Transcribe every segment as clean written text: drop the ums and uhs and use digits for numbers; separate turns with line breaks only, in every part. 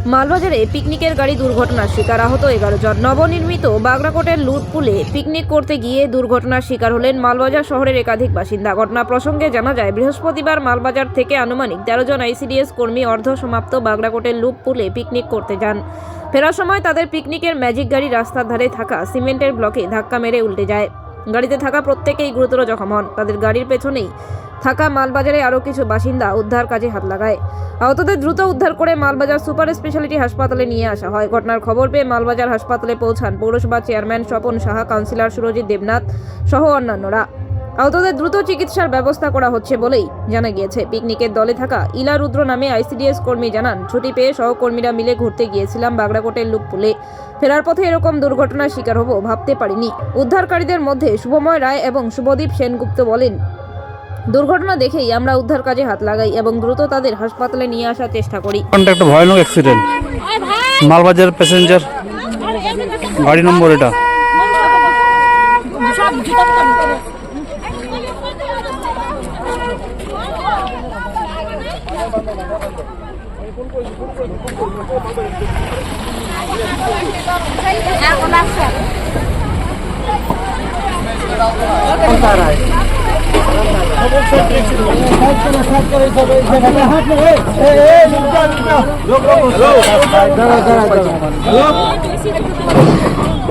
মালবাজারে পিকনিকের গাড়ি দুর্ঘটনার শিকার, আহত 11 জন। নবনির্মিত বাগড়াকোটের লুটপুলে পিকনিক করতে গিয়ে দুর্ঘটনার শিকার হলেন মালবাজার শহরের একাধিক বাসিন্দা। ঘটনা প্রসঙ্গে জানা যায়, বৃহস্পতিবার মালবাজার থেকে আনুমানিক 13 জন আইসিডিএস কর্মী অর্ধসমাপ্ত বাগড়াকোটের লুটপুলে পিকনিক করতে যান। ফেরার সময় তাদের পিকনিকের ম্যাজিক গাড়ি রাস্তার ধারে থাকা সিমেন্টের ব্লকে ধাক্কা মেরে উল্টে যায়। গাড়িতে থাকা প্রত্যেকেই গুরুতর জখম হন। তাদের গাড়ির পেছনেই থাকা মালবাজারে আরও কিছু বাসিন্দা উদ্ধার কাজে হাত লাগায়। আহতদের দ্রুত উদ্ধার করে মালবাজার সুপার স্পেশালিটি হাসপাতালে নিয়ে আসা হয়। ঘটনার খবর পেয়ে মালবাজার হাসপাতালে পৌঁছান পৌরসভা চেয়ারম্যান স্বপন সাহা, কাউন্সিলর সুরজিৎ দেবনাথ সহ অন্যান্যরা। আহতদের দ্রুত চিকিৎসার ব্যবস্থা করা হচ্ছে বলেই জানা গিয়েছে। পিকনিকের দলে থাকা ইলা রুদ্র নামে আইসিডিএস কর্মী জানান, ছুটি পেয়ে সহকর্মীরা মিলে ঘুরতে গিয়েছিলাম বাগড়াকোটের লুটপুলে। ফেরার পথে এরকম দুর্ঘটনার শিকার হব ভাবতে পারিনি। উদ্ধারকারীদের মধ্যে শুভময় রায় এবং শুভদীপ সেনগুপ্ত বলেন, দুর্ঘটনা দেখেই আমরা উদ্ধার কাজে হাত লাগাই এবং দ্রুত তাদের হাসপাতালে নিয়ে আসার চেষ্টা করি।
একটা ভয়ানক অ্যাক্সিডেন্ট, মালবাজার প্যাসেঞ্জার গাড়ি নম্বর এটা।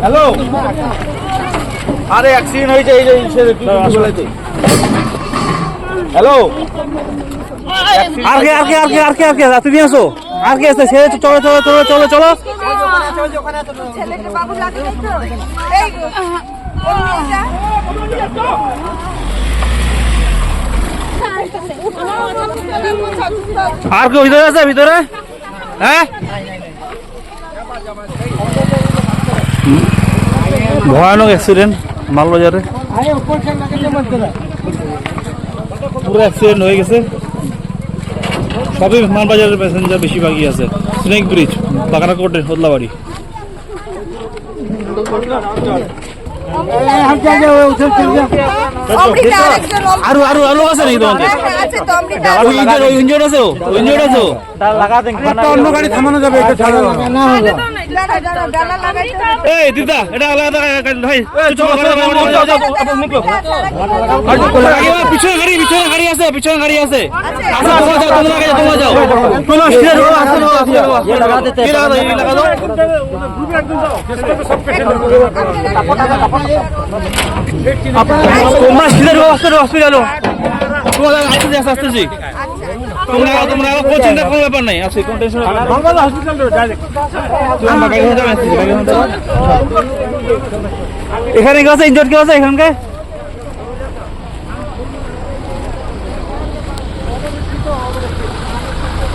হ্যালো, আরে অ্যাক্সিডেন্ট হয়েছে এই যে হ্যালো,
আর কে তুমি আসো, আর কে আছে? চলো চলো চলো চলো চলো। আর কেউ ভিতরে আছে? ভিতরে হ্যাঁ, ভয়ানক অ্যাক্সিডেন্ট মালবাজারে। পুরো অ্যাক্সিডেন্ট হয়ে গেছে। সবই মালবাজারের প্যাসেঞ্জার বেশিরভাগই আছে। স্নেক ব্রিজ, বাগড়াকোটের হদলাবাড়ি। আরো আরো আরো আছে নাকি তোমাদের? ইঞ্জিন আছে, ইঞ্জিন আছে। অন্য গাড়ি থামানো যাবে? এই দিদা, এটা আলাদা ভাই। পিছনে গাড়ি আছে, পিছনে গাড়ি আছে। তোমরা যাও। তোমরা সিধে হসপিটাল আসতেছি। তোমরা চিন্তা কোনো ব্যাপার নাই, আছে কোন টেনশন। এখানে কেউ আছে? ইনজোর্ড কেউ আছে এখানকে?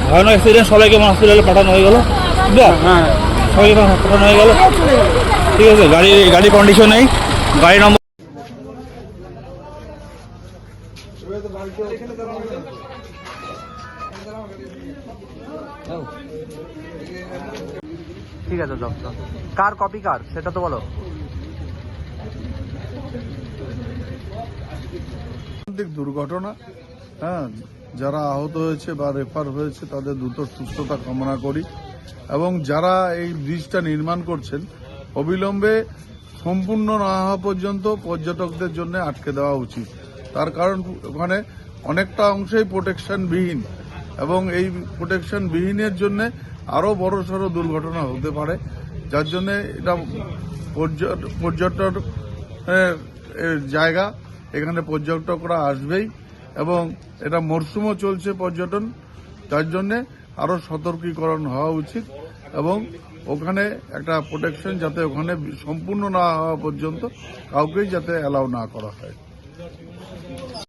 ভয়ানক অ্যাক্সিডেন্ট, সবাইকে হসপিটালে পাঠানো হয়ে গেল। সবাইকে পাঠানো হয়ে গেল। ঠিক আছে, গাড়ি কন্ডিশন নেই। গাড়ি নম্বর
ঠিক আছে, কার কপি কার সেটা তো বলো।
দুর্ঘটনা, হ্যাঁ, যারা আহত হয়েছে বা রেফার হয়েছে তাদের দ্রুত সুস্থতা কামনা করি এবং যারা এই ব্রিজটা নির্মাণ করছেন অবিলম্বে সম্পূর্ণ না হওয়া পর্যন্ত পর্যটকদের জন্য আটকে দেওয়া উচিত। তার কারণ ওখানে অনেকটা অংশেই প্রোটেকশনবিহীন এবং এই প্রোটেকশনবিহীনের জন্য আরও বড়সড় দুর্ঘটনা হতে পারে, যার জন্য এটা পর্যটন জায়গা, এখানে পর্যটকরা আসবেই এবং এটা মরশুমও চলছে পর্যটন, যার জন্যে আরও সতর্কীকরণ হওয়া উচিত এবং ওখানে একটা প্রোটেকশন যাতে ওখানে সম্পূর্ণ না হওয়া পর্যন্ত কাউকেই যাতে অ্যালাউ না করা হয়।